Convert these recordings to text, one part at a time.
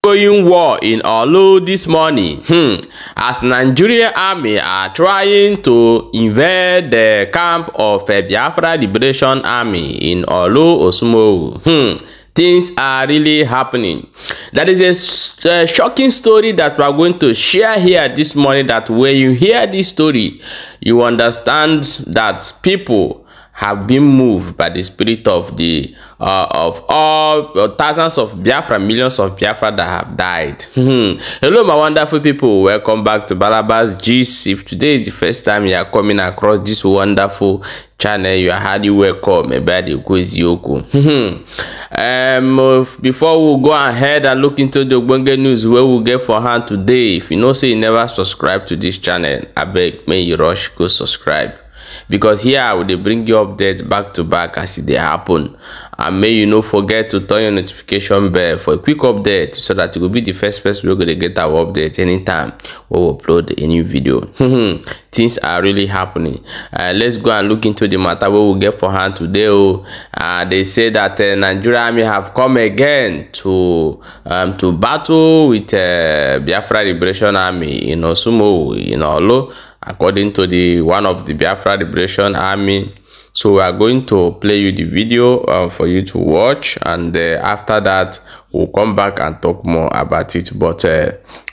Going war in Ārmű this morning as Nigerian army are trying to invade the camp of Biafra Liberation Army in Ārmű. Things are really happening. That is a shocking story that we are going to share here this morning, that when you hear this story, you understand that people have been moved by the spirit of the of all thousands of Biafra, millions of Biafra that have died. Hello my wonderful people, welcome back to Balaba's Gist. If today is the first time you are coming across this wonderful channel, you are highly welcome. Before we go ahead and look into the Ogbonge news where we get for hand today, if you know say you never subscribe to this channel, I beg may you rush go subscribe, because here I will bring you updates back to back as they happen. And may you not forget to turn your notification bell for a quick update, so that you will be the first person we're going to get our update anytime we will upload a new video. Things are really happening. Let's go and look into the matter where we get for hand today. They say that Nigerian army have come again to battle with Biafra Liberation Army in Ārmű in Ārmű, according to the one of the Biafra Liberation Army. So we are going to play you the video for you to watch, and after that we'll come back and talk more about it. But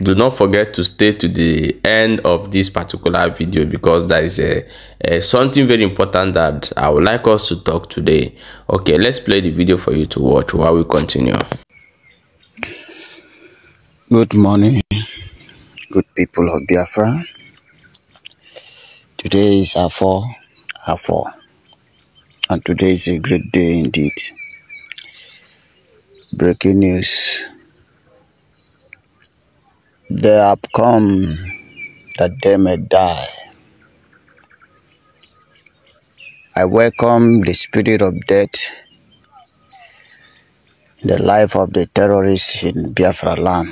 do not forget to stay to the end of this particular video, because there is something very important that I would like us to talk today. Okay, let's play the video for you to watch while we continue. Good morning, good people of Biafra. Today is Āfọ̀, and today is a great day indeed. Breaking news: they have come that they may die. I welcome the spirit of death in the life of the terrorists in Biafra land.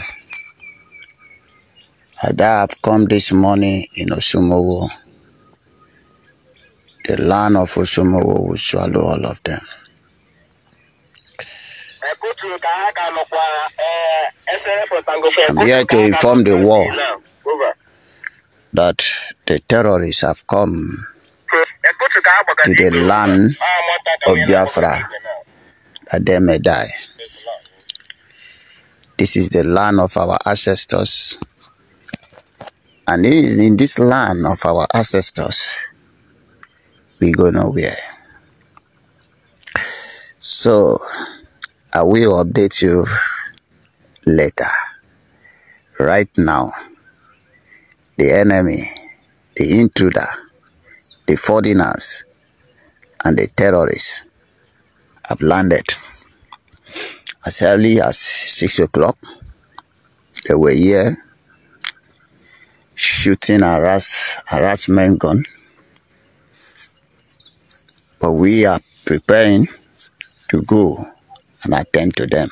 And I have come this morning in Ārmű. The land of Ārmű will swallow all of them. I'm here to inform the world that the terrorists have come to the land of Biafra, that they may die. This is the land of our ancestors, and it is in this land of our ancestors we go nowhere. So I will update you later. Right now, the enemy, the intruder, the foreigners, and the terrorists have landed. As early as 6 o'clock, they were here shooting harassment gun. But we are preparing to go and attend to them,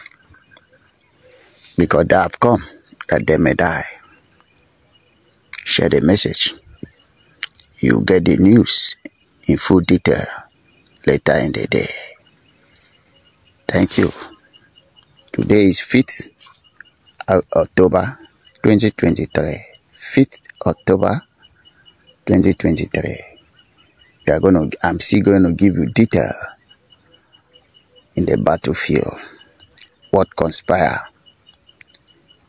because they have come that they may die. Share the message. You get the news in full detail later in the day. Thank you. Today is 5th October 2023. 5th October 2023. I'm still going to give you detail in the battlefield, what conspire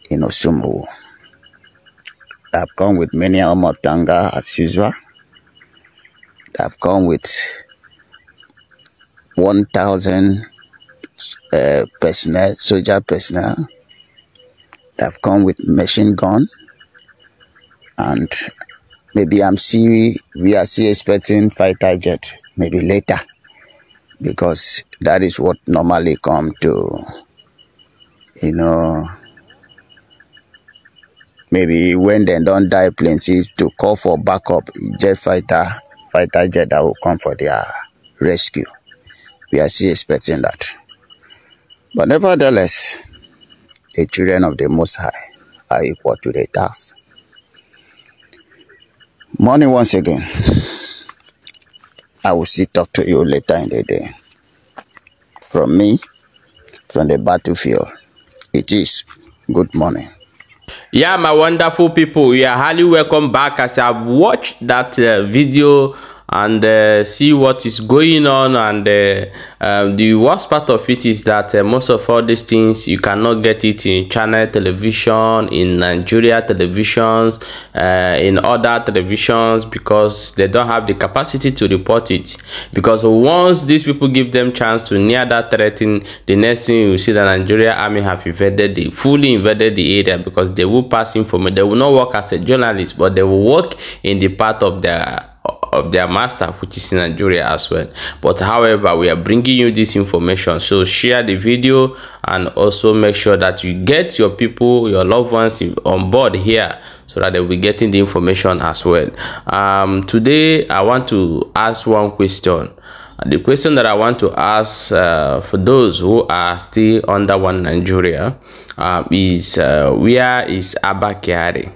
in Ārmű. They have come with many armor tanga as usual. They have come with 1,000 personnel, soldier personnel. They have come with machine gun, and maybe we are still expecting fighter jet, maybe later, because that is what normally come to, maybe when they don't die plenty, to call for backup fighter jet that will come for their rescue. We are still expecting that. But nevertheless, the children of the Most High are equal to the task. Morning once again. I will still talk to you later in the day. From me, from the battlefield, it is Good morning. Yeah, my wonderful people, you are highly welcome back. As I've watched that video and see what is going on, and the worst part of it is that most of all these things you cannot get it in channel television, in Nigeria televisions, in other televisions, because they don't have the capacity to report it. Because once these people give them chance to near that threatening, the next thing you see that Nigeria army have fully invaded the area, because they will pass information. They will not work as a journalist, but they will work in the part of their master, which is in Nigeria as well. But however, we are bringing you this information, so share the video and also make sure that you get your people, your loved ones on board here, so that they will be getting the information as well. Today I want to ask one question. The question that I want to ask for those who are still under one Nigeria is where is Abba Kyari?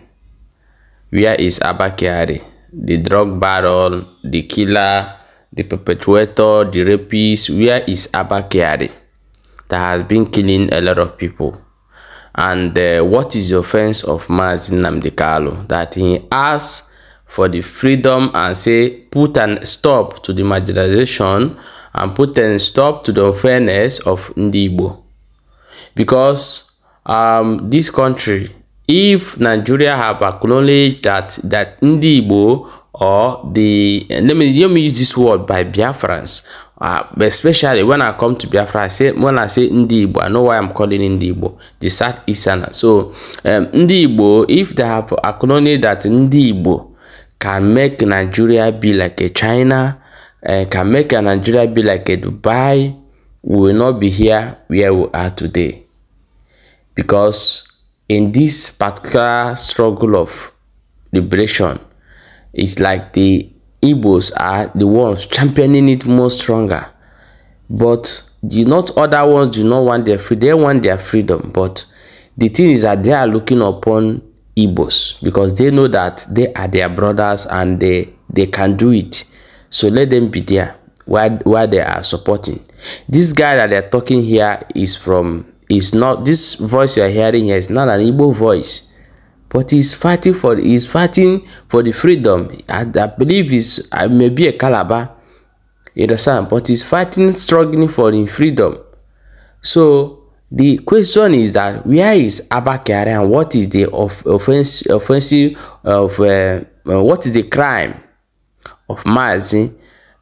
Where is Abba Kyari? The drug baron, the killer, the perpetrator, the rapist. Where is Abba Kyari that has been killing a lot of people? And what is the offense of Mazi Nnamdi Kanu that he asks for the freedom and say put an stop to the marginalization and put an stop to the unfairness of Ndi Igbo? Because this country, if Nigeria have acknowledged that Ndi Igbo, or the let me use this word by Biafrans, especially when I come to Biafra, when I say Ndi Igbo, I know why I'm calling Ndi Igbo, the Southeastern. So Ndi Igbo, if they have acknowledged that Ndi Igbo can make Nigeria be like a China, can make Nigeria be like a Dubai, we will not be here where we are today. Because in this particular struggle of liberation, it's like the Igbos are the ones championing it more stronger. But the not other ones do not want their freedom. They want their freedom. But the thing is that they are looking upon Igbos because they know that they are their brothers and they can do it. So let them be there while they are supporting. This guy that they're talking here is not, this voice you are hearing here is not an Igbo voice, but he's fighting for the freedom. I believe he's maybe a Calabar, you understand, but he's fighting, struggling for the freedom. So the question is that where is Abba Kyari and what is the offensive of what is the crime of Mazi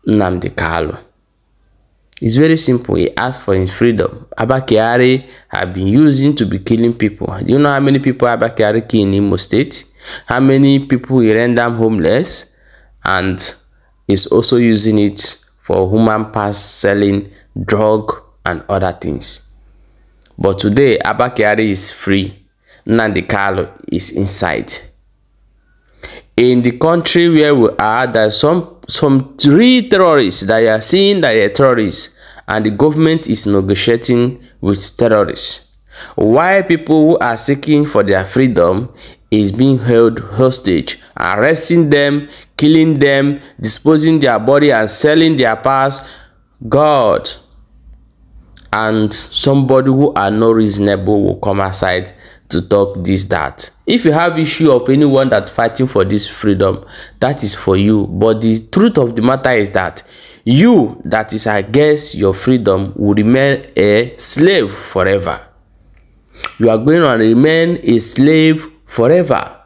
Nnamdi Kanu? It's very simple. He asked for his freedom. Abba Kyari have been using to be killing people. Do you know how many people Abba Kyari killed in Imo State? How many people he rendered homeless? And is also using it for human pass selling, drug and other things. But today, Abba Kyari is free. Nnamdi Kanu is inside. In the country where we are, there's some three terrorists that you are seeing that are terrorists, and the government is negotiating with terrorists. Why people who are seeking for their freedom is being held hostage, arresting them, killing them, disposing their body and selling their past. God and somebody who are not reasonable will come aside to talk this, that. If you have issue of anyone that fighting for this freedom, that is for you. But the truth of the matter is that you that is against your freedom will remain a slave forever. You are going to remain a slave forever.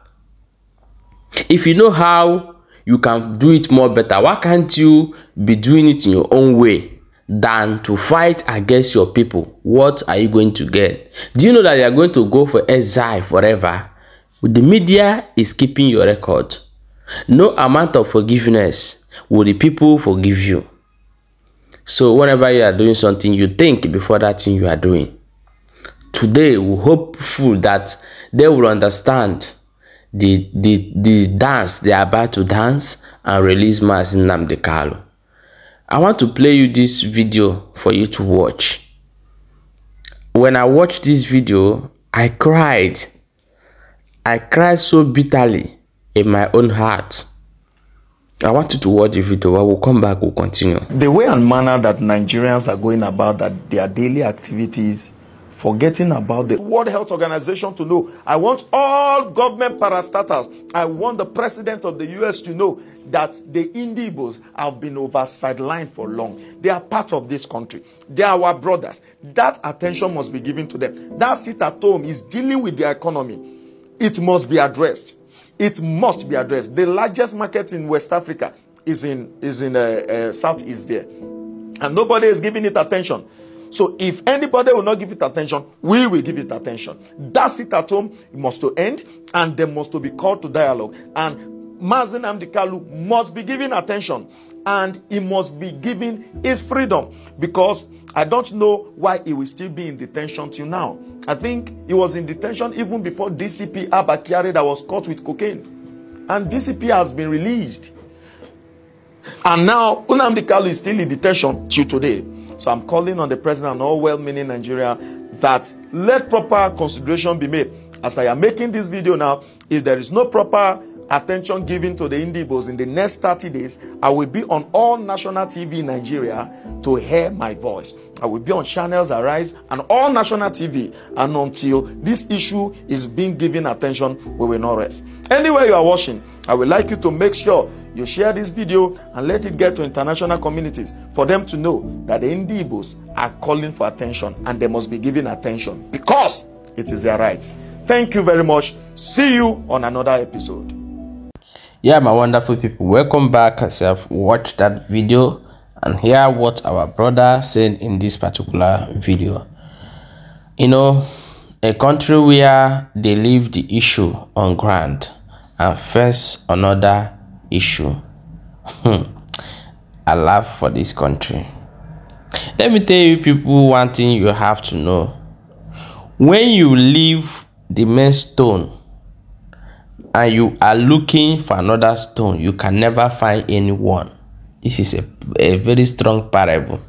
If you know how you can do it more better, why can't you be doing it in your own way than to fight against your people? What are you going to get? Do you know that you are going to go for exile forever? The media is keeping your record. No amount of forgiveness will the people forgive you. So whenever you are doing something, you think before that thing you are doing. Today, we hopeful that they will understand the dance they are about to dance and release Mazi Nnamdi Kanu. I want to play you this video for you to watch. When I watched this video, I cried. I cried so bitterly in my own heart. I want you to watch the video. I will come back, we'll continue. The way and manner that Nigerians are going about their daily activities forgetting about the World Health Organization to know. I want all government parastatals. I want the president of the US to know that the Indigbos have been sidelined for long. They are part of this country. They are our brothers. That attention must be given to them. That sit at home is dealing with their economy. It must be addressed. It must be addressed. The largest market in West Africa is in Southeast there. And nobody is giving it attention. So if anybody will not give it attention, we will give it attention. That sit at home must to end, and they must to be called to dialogue. And Mazi Nnamdi Kanu must be given attention, and he must be given his freedom, because I don't know why he will still be in detention till now. I think he was in detention even before DCP Abba Kyari that was caught with cocaine. And DCP has been released. And now Nnamdi Kanu is still in detention till today. So I'm calling on the president and all well-meaning Nigeria that let proper consideration be made. As I am making this video now, if there is no proper attention given to the Indigbos in the next 30 days, I will be on all national TV in Nigeria to hear my voice. I will be on channels Arise and all national TV, and until this issue is being given attention, we will not rest. Anywhere you are watching, I would like you to make sure you share this video and let it get to international communities for them to know that the Indigbos are calling for attention, and they must be given attention because it is their right. Thank you very much. See you on another episode. Yeah, my wonderful people, welcome back. As I've watched that video and hear what our brother said in this particular video. You know, a country where they leave the issue on ground and face another issue. I laugh for this country. Let me tell you people one thing you have to know. When you leave the main stone and you are looking for another stone, you can never find anyone. This is a very strong parable.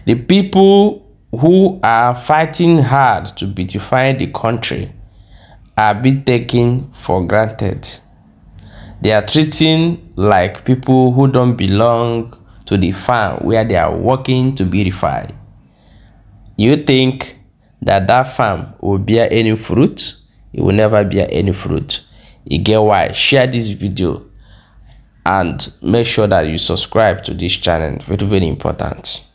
The people who are fighting hard to beautify the country are being taken for granted. They are treating like people who don't belong to the farm where they are working to beautify. You think that that farm will bear any fruit? It will never bear any fruit. You get why? Share this video and make sure that you subscribe to this channel. Very, very important.